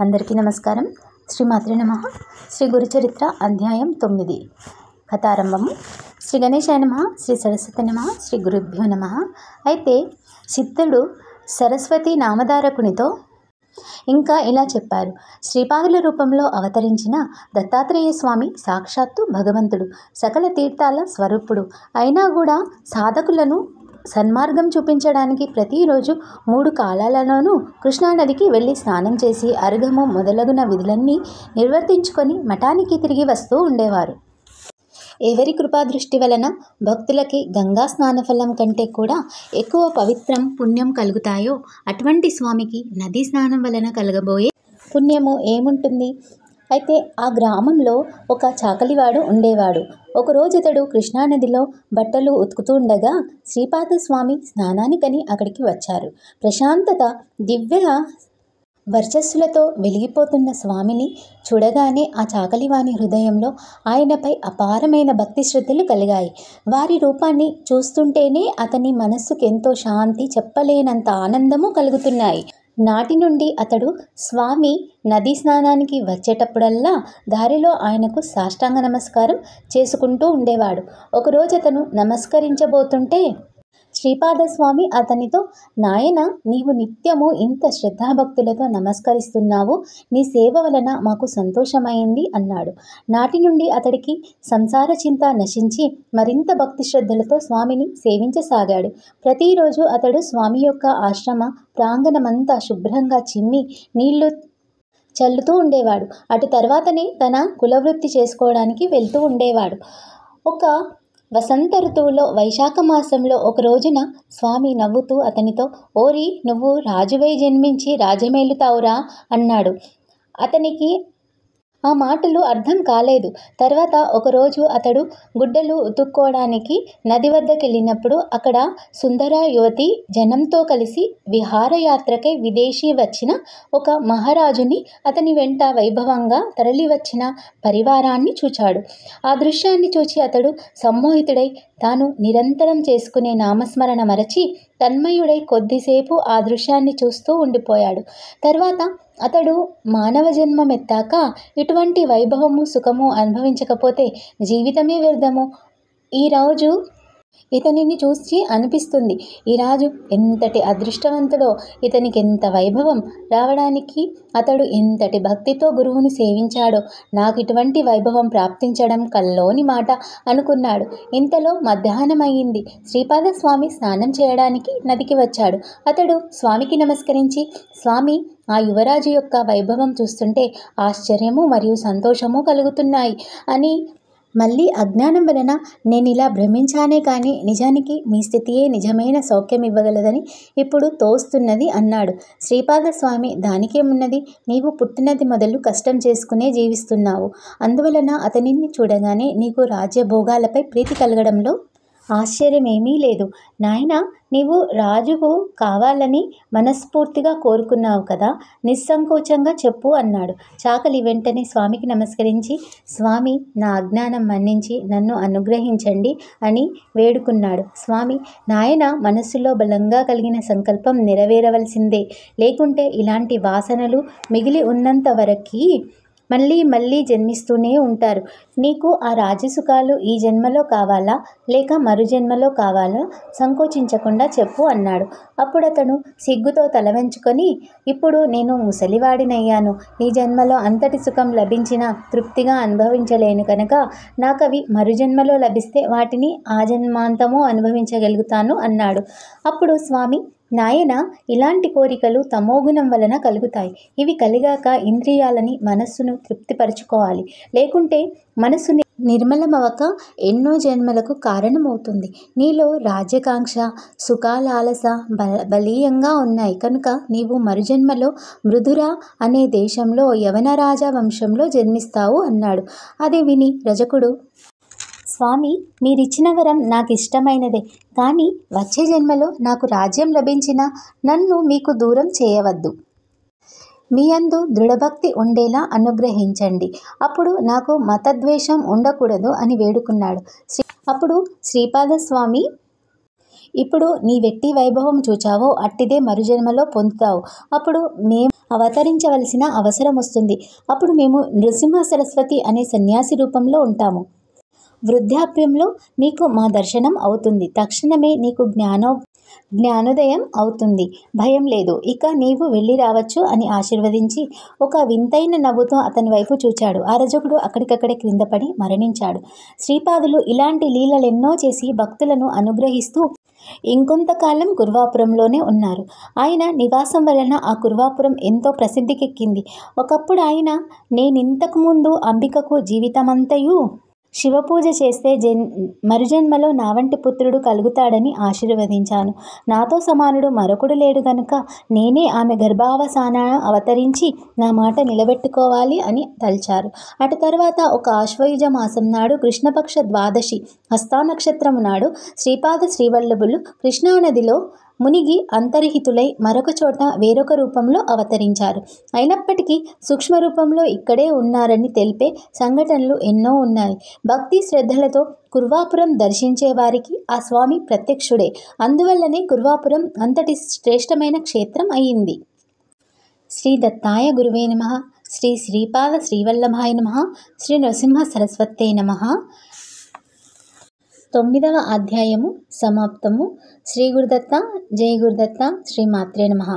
అందరికీ నమస్కారం. శ్రీమాత్రే నమః. శ్రీ గురుచరిత్ర అధ్యాయం 9. కథారంభము. శ్రీ గణేశాయ నమః. శ్రీ సరస్వతి నమః. శ్రీ గురుభ్యో నమః. అయితే సిద్ధుడు సరస్వతి నామధారకునితో ఇంకా ఇలా చెప్పారు. శ్రీపాదుల రూపంలో అవతరించిన దత్తాత్రేయ స్వామి సాక్షాత్తు భగవంతుడు, సకల తీర్థాల స్వరూపుడు. అయినా కూడా సాధకులను సన్మార్గం చూపించడానికి ప్రతిరోజు 3 కాలాలలోనూ కృష్ణానదికి వెళ్ళి స్నానం చేసి అర్ఘము మొదలగున విధులన్నీ నిర్వర్తించుకొని మఠానికి తిరిగి వస్తూ ఉండేవారు. ఎవరి కృపాదృష్టి వలన భక్తులకి గంగా స్నానఫలం కంటే కూడా ఎక్కువ పవిత్రం పుణ్యం కలుగుతాయో అటువంటి స్వామికి నదీ స్నానం వలన కలగబోయే పుణ్యము ఏముంటుంది? అయితే ఆ గ్రామంలో ఒక చాకలివాడు ఉండేవాడు. ఒకరోజు అతడు కృష్ణానదిలో బట్టలు ఉతుకుతూ ఉండగా శ్రీపాద స్వామి స్నానానికని అక్కడికి వచ్చారు. ప్రశాంతత దివ్య వర్చస్సులతో వెలిగిపోతున్న స్వామిని చూడగానే ఆ చాకలివాని హృదయంలో ఆయనపై అపారమైన భక్తి శ్రద్ధలు కలిగాయి. వారి రూపాన్ని చూస్తుంటేనే అతని మనస్సుకెంతో శాంతి, చెప్పలేనంత ఆనందము కలుగుతున్నాయి. నాటి నుండి అతడు స్వామి నదీ స్నానానికి వచ్చేటప్పుడల్లా దారిలో ఆయనకు సాష్టాంగ నమస్కారం చేసుకుంటూ ఉండేవాడు. ఒకరోజు అతను నమస్కరించబోతుంటే శ్రీపాదస్వామి అతనితో, నాయన, నీవు నిత్యము ఇంత శ్రద్ధాభక్తులతో నమస్కరిస్తున్నావు, నీ సేవ వలన మాకు సంతోషమైంది అన్నాడు. నాటి నుండి అతడికి సంసార చింత నశించి మరింత భక్తి శ్రద్ధలతో స్వామిని సేవించసాగాడు. ప్రతిరోజు అతడు స్వామి యొక్క ఆశ్రమ ప్రాంగణమంతా శుభ్రంగా చిమ్మి నీళ్లు చల్లుతూ ఉండేవాడు. అటు తర్వాతనే తన కులవృత్తి చేసుకోవడానికి వెళ్తూ ఉండేవాడు. ఒక వసంత ఋతువులో వైశాఖ మాసంలో ఒక రోజున స్వామి నవ్వుతూ అతనితో, ఓరి, నువ్వు రాజువై జన్మించి రాజమేలుతావురా అన్నాడు. అతనికి ఆ మాటలు అర్థం కాలేదు. తర్వాత ఒకరోజు అతడు గుడ్డలు ఉతుక్కోవడానికి నది వద్దకు వెళ్ళినప్పుడు అక్కడ సుందర యువతి జనంతో కలిసి విహారయాత్రకై విదేశీ వచ్చిన ఒక మహారాజుని, అతని వెంట వైభవంగా తరలివచ్చిన పరివారాన్ని చూచాడు. ఆ దృశ్యాన్ని చూచి అతడు సమ్మోహితుడై తాను నిరంతరం చేసుకునే నామస్మరణ మరచి తన్మయుడై కొద్దిసేపు ఆ దృశ్యాన్ని చూస్తూ ఉండిపోయాడు. తర్వాత అతడు మానవ జన్మమెత్తాక ఇటువంటి వైభవము సుఖము అనుభవించకపోతే జీవితమే వ్యర్థము. ఈరోజు ఇతనిని చూసి అనిపిస్తుంది, ఈ రాజు ఎంతటి అదృష్టవంతుడో, ఇతనికి ఎంత వైభవం రావడానికి అతడు ఎంతటి భక్తితో గురువుని సేవించాడో, నాకు ఇటువంటి వైభవం ప్రాప్తించడం కల్లోని మాట అనుకున్నాడు. ఇంతలో మధ్యాహ్నం అయ్యింది. శ్రీపాదస్వామి స్నానం చేయడానికి నదికి వచ్చాడు. అతడు స్వామికి నమస్కరించి, స్వామి, ఆ యువరాజు యొక్క వైభవం చూస్తుంటే ఆశ్చర్యము మరియు సంతోషము కలుగుతున్నాయి అని, మళ్ళీ అజ్ఞానం వలన నేను ఇలా భ్రమించానే కానీ నిజానికి మీ స్థితియే నిజమైన సౌఖ్యం ఇవ్వగలదని ఇప్పుడు తోస్తున్నది అన్నాడు. శ్రీపాదస్వామి, దానికేమున్నది, నీవు పుట్టినది మొదలు కష్టం చేసుకునే జీవిస్తున్నావు. అందువలన అతనిని చూడగానే నీకు రాజ్యభోగాలపై ప్రీతి కలగడంలో ఆశ్చర్యమేమీ లేదు. నాయన, నీవు రాజువు కావాలని మనస్ఫూర్తిగా కోరుకున్నావు కదా, నిస్సంకోచంగా చెప్పు అన్నాడు. చాకలి వెంటనే స్వామికి నమస్కరించి, స్వామి, నా అజ్ఞానం మన్నించి నన్ను అనుగ్రహించండి అని వేడుకున్నాడు. స్వామి, నాయన, మనస్సులో బలంగా కలిగిన సంకల్పం నెరవేరవలసిందే, లేకుంటే ఇలాంటి వాసనలు మిగిలి ఉన్నంత వరకు మళ్ళీ మళ్ళీ జన్మిస్తూనే ఉంటారు. నీకు ఆ రాజ్యసుఖాలు ఈ జన్మలో కావాలా లేక మరు జన్మలో కావాలా, సంకోచించకుండా చెప్పు అన్నాడు. అప్పుడు అతను సిగ్గుతో తల వంచుకొని, ఇప్పుడు నేను ముసలివాడినయ్యాను, ఈ జన్మలో అంతటి సుఖం లభించినా తృప్తిగా అనుభవించలేను కనుక నాకవి మరు జన్మలో లభిస్తే వాటిని ఆ జన్మాంతము అనుభవించగలుగుతాను అన్నాడు. అప్పుడు స్వామి, నాయన, ఇలాంటి కోరికలు తమోగుణం వలన కలుగుతాయి. ఇవి కలిగాక ఇంద్రియాలని, మనస్సును తృప్తిపరచుకోవాలి, లేకుంటే మనస్సు నిర్మలమవక ఎన్నో జన్మలకు కారణమవుతుంది. నీలో రాజ్యకాంక్ష, సుఖాలాలస బలీయంగా ఉన్నాయి కనుక నీవు మరుజన్మలో మృదుర అనే దేశంలో యవన రాజా వంశంలో జన్మిస్తావు అన్నాడు. అది విని రజకుడు, స్వామి, మీరిచ్చిన వరం నాకు ఇష్టమైనదే, కానీ వచ్చే జన్మలో నాకు రాజ్యం లభించినా నన్ను మీకు దూరం చేయవద్దు. మీ యందు దృఢభక్తి ఉండేలా అనుగ్రహించండి. అప్పుడు నాకు మతద్వేషం ఉండకూడదు అని వేడుకున్నాడు. అప్పుడు శ్రీపాదస్వామి, ఇప్పుడు నీ వెట్టి వైభవం చూచావో అట్టిదే మరుజన్మలో పొందుతావు. అప్పుడు అవతరించవలసిన అవసరం వస్తుంది. అప్పుడు మేము నృసింహ సరస్వతి అనే సన్యాసి రూపంలో ఉంటాము. వృద్ధాప్యంలో నీకు మా దర్శనం అవుతుంది. తక్షణమే నీకు జ్ఞానోదయం అవుతుంది. భయం లేదు. ఇక నీవు వెళ్ళి రావచ్చు అని ఆశీర్వదించి ఒక వింతైన నవ్వుతో అతని వైపు చూచాడు. అరజకుడు అక్కడికక్కడే క్రిందపడి మరణించాడు. శ్రీపాదులు ఇలాంటి లీలలెన్నో చేసి భక్తులను అనుగ్రహిస్తూ ఇంకొంతకాలం కుర్వాపురంలోనే ఉన్నారు. ఆయన నివాసం వలన ఆ కుర్వాపురం ఎంతో ప్రసిద్ధికెక్కింది. ఒకప్పుడు ఆయన, నేనింతకు ముందు అంబికకు జీవితమంతయు శివపూజ చేస్తే మరుజన్మలో నా వంటి పుత్రుడు కలుగుతాడని ఆశీర్వదించాను. నాతో సమానుడు మరొకడు లేడు గనుక నేనే ఆమె గర్భావసానాన అవతరించి నా మాట నిలబెట్టుకోవాలి అని తలిచారు. అటు తర్వాత ఒక ఆశ్వయుజ మాసం నాడు కృష్ణపక్ష ద్వాదశి హస్తానక్షత్రము నాడు శ్రీపాద శ్రీవల్లభులు కృష్ణానదిలో మునిగి అంతర్హితులై మరొక చోట వేరొక రూపంలో అవతరించారు. అయినప్పటికీ సూక్ష్మ రూపంలో ఇక్కడే ఉన్నారని తెలిపే సంఘటనలు ఎన్నో ఉన్నాయి. భక్తి శ్రద్ధలతో కుర్వాపురం దర్శించే వారికి ఆ స్వామి ప్రత్యక్షుడే. అందువల్లనే కుర్వాపురం అంతటి శ్రేష్టమైన క్షేత్రం అయింది. శ్రీ దత్తాయ గురువే నమః. శ్రీ శ్రీపాద శ్రీవల్లభాయ నమః. శ్రీ నృసింహ సరస్వతే నమః. 9వ అధ్యాయము సమాప్తము. శ్రీ గురుదత్త. జై గురుదత్త. శ్రీ మాత్రే నమః.